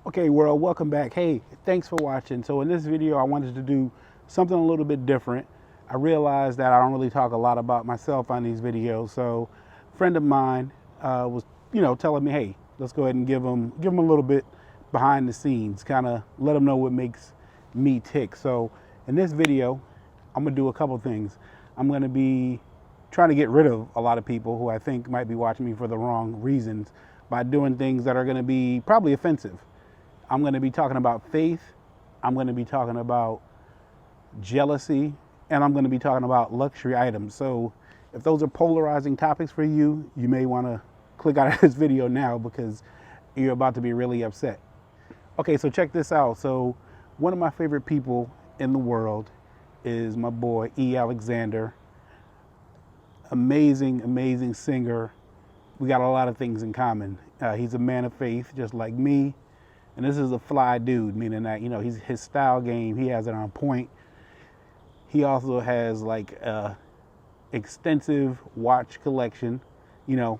Okay, world, welcome back. Hey, thanks for watching. So in this video, I wanted to do something a little bit different. I realized that I don't really talk a lot about myself on these videos. So a friend of mine was, telling me, hey, let's go ahead and give him a little bit behind the scenes, kind of let him know what makes me tick. So in this video, I'm gonna do a couple things. I'm gonna be trying to get rid of a lot of people who I think might be watching me for the wrong reasons by doing things that are gonna be probably offensive. I'm going to be talking about faith. I'm going to be talking about jealousy. And I'm going to be talking about luxury items. So if those are polarizing topics for you, you may want to click out of this video now because you're about to be really upset. Okay, so check this out. So one of my favorite people in the world is my boy E. Alexander. Amazing, amazing singer. We got a lot of things in common. He's a man of faith, just like me. And this is a fly dude, meaning that, his style game, he has it on point. He also has like a extensive watch collection. You know,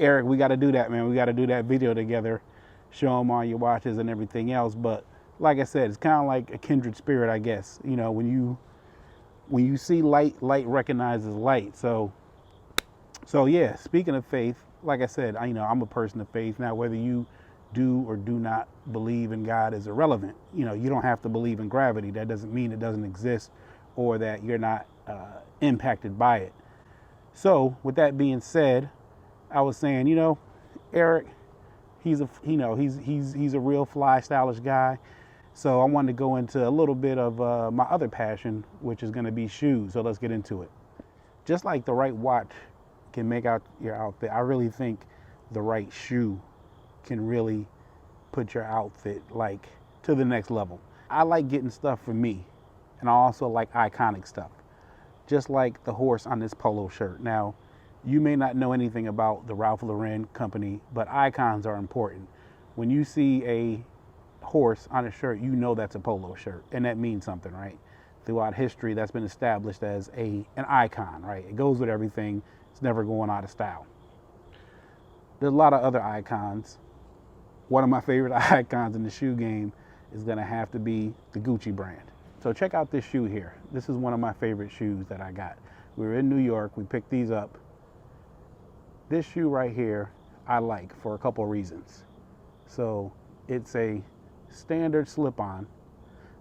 Eric, we got to do that, man. We got to do that video together, show him all your watches and everything else. But like I said, it's kind of like a kindred spirit, I guess. You know, when you see light, light recognizes light. So yeah, speaking of faith, like I said, I'm a person of faith. Now, whether you do or do not believe in God is irrelevant. You don't have to believe in gravity. That doesn't mean it doesn't exist or that you're not impacted by it. So, with that being said, I was saying, Eric, he's a real fly, stylish guy. So I wanted to go into a little bit of my other passion, which is going to be shoes. So let's get into it. Just like the right watch can make out your outfit, I really think the right shoe can really put your outfit like to the next level. I like getting stuff for me, and I also like iconic stuff. Just like the horse on this polo shirt. Now, you may not know anything about the Ralph Lauren company, but icons are important. When you see a horse on a shirt, you know that's a polo shirt, and that means something, right? Throughout history, that's been established as an icon, right? It goes with everything. It's never going out of style. There's a lot of other icons. One of my favorite icons in the shoe game is going to have to be the Gucci brand. So check out this shoe here. This is one of my favorite shoes that I got. We were in New York. We picked these up. This shoe right here, I like for a couple of reasons. So it's a standard slip-on.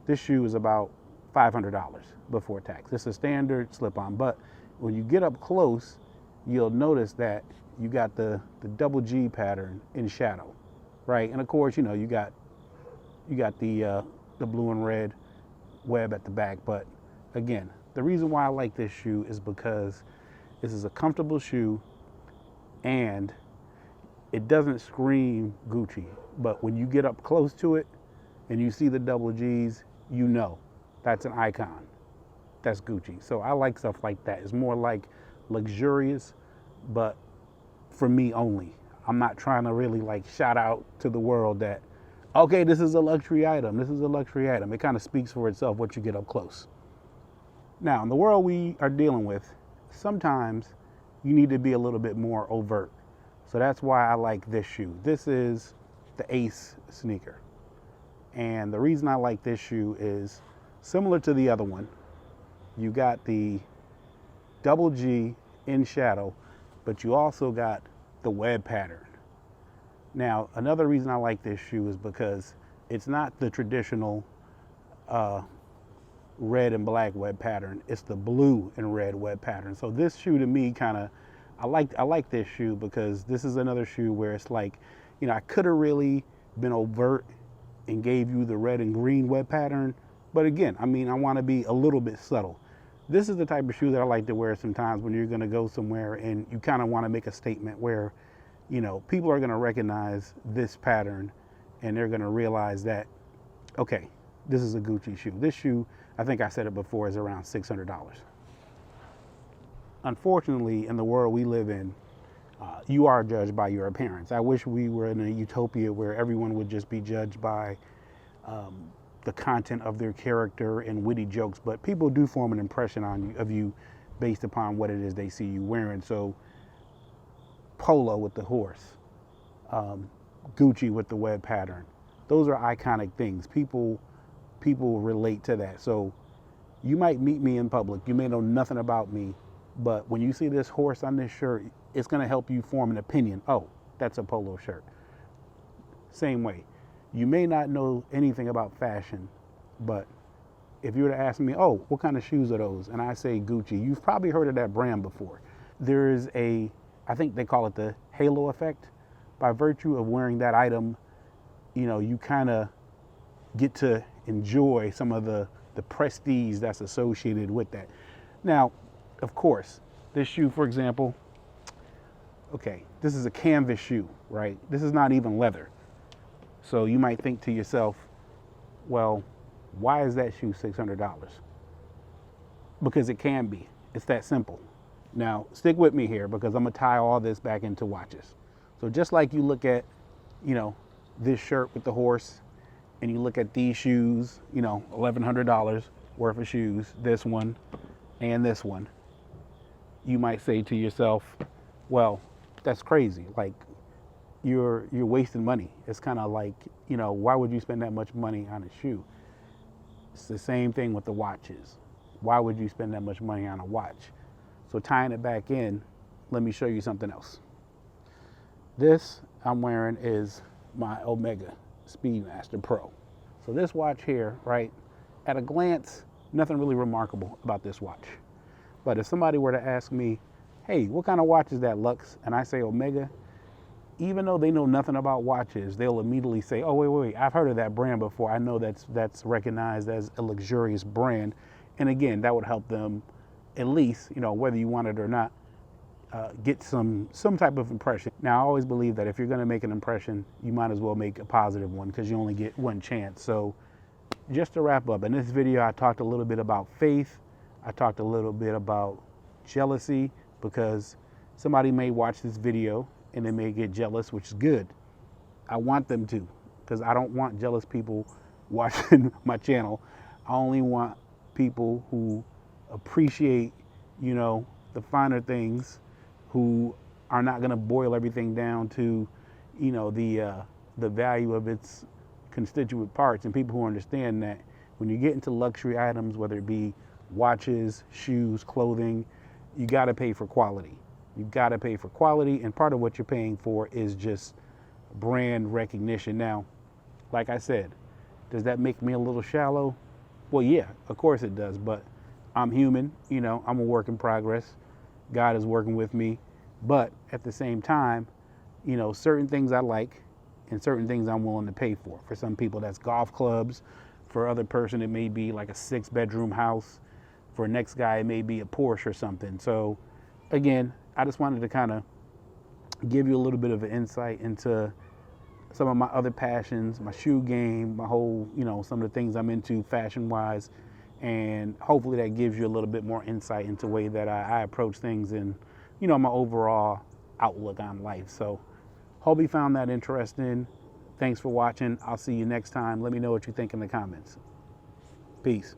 This shoe is about $500 before tax. It's a standard slip-on, but when you get up close, you'll notice that you got the double G pattern in shadow, right? And of course, you got the blue and red web at the back. But again, the reason why I like this shoe is because this is a comfortable shoe and it doesn't scream Gucci. But when you get up close to it and you see the double G's, you know that's an icon. That's Gucci. So I like stuff like that. It's more like luxurious, but for me only. I'm not trying to really like shout out to the world that, okay, this is a luxury item. This is a luxury item. It kind of speaks for itself once you get up close. Now, in the world we are dealing with, sometimes you need to be a little bit more overt. So that's why I like this shoe. This is the Ace sneaker. And the reason I like this shoe is similar to the other one. You got the double G in shadow, but you also got the web pattern. Now, another reason I like this shoe is because it's not the traditional red and black web pattern. It's the blue and red web pattern. So this shoe to me I like this shoe because this is another shoe where it's like, I could have really been overt and gave you the red and green web pattern. But again, I want to be a little bit subtle. This is the type of shoe that I like to wear sometimes when you're going to go somewhere and you kind of want to make a statement where, people are going to recognize this pattern and they're going to realize that, okay, this is a Gucci shoe. This shoe, I think I said it before, is around $600. Unfortunately, in the world we live in, you are judged by your appearance. I wish we were in a utopia where everyone would just be judged by the content of their character and witty jokes, but people do form an impression of you based upon what it is they see you wearing. So polo with the horse, Gucci with the web pattern, those are iconic things. People relate to that. So you might meet me in public. You may know nothing about me, but when you see this horse on this shirt, it's going to help you form an opinion. Oh, that's a polo shirt. Same way. You may not know anything about fashion, but if you were to ask me, oh, what kind of shoes are those? And I say Gucci, you've probably heard of that brand before. There is I think they call it the halo effect. By virtue of wearing that item, you kind of get to enjoy some of the prestige that's associated with that. Now, of course, this shoe, for example, okay, this is a canvas shoe, right? This is not even leather. So you might think to yourself, well, why is that shoe $600? Because it can be. It's that simple. Now, stick with me here because I'm going to tie all this back into watches. So just like you look at, this shirt with the horse, and you look at these shoes, $1,100 worth of shoes, this one and this one, you might say to yourself, well, that's crazy. Like, you're wasting money. It's kind of like, why would you spend that much money on a shoe? It's the same thing with the watches. Why would you spend that much money on a watch? So tying it back in, let me show you something else. This I'm wearing is my Omega Speedmaster Pro. So this watch here, right, at a glance, nothing really remarkable about this watch. But if somebody were to ask me, hey, what kind of watch is that, Lux? And I say Omega, even though they know nothing about watches, they'll immediately say, oh, wait, I've heard of that brand before. I know that's recognized as a luxurious brand. And again, that would help them at least, whether you want it or not, get some type of impression. Now, I always believe that if you're going to make an impression, you might as well make a positive one because you only get one chance. So just to wrap up, in this video, I talked a little bit about faith. I talked a little bit about jealousy because somebody may watch this video and they may get jealous, which is good. I want them to, because I don't want jealous people watching my channel. I only want people who appreciate, the finer things, who are not going to boil everything down to, the value of its constituent parts, and people who understand that when you get into luxury items, whether it be watches, shoes, clothing, you got to pay for quality. You've got to pay for quality, and part of what you're paying for is just brand recognition. Now, like I said, does that make me a little shallow? Well, yeah, of course it does, but I'm human, I'm a work in progress. God is working with me, but at the same time, certain things I like and certain things I'm willing to pay for. For some people, that's golf clubs. For other person, it may be like a 6-bedroom house. For next guy, it may be a Porsche or something. So again, I just wanted to kind of give you a little bit of an insight into some of my other passions, my shoe game, my whole, some of the things I'm into fashion-wise, and hopefully that gives you a little bit more insight into the way that I approach things and, my overall outlook on life. So hope you found that interesting. Thanks for watching. I'll see you next time. Let me know what you think in the comments. Peace.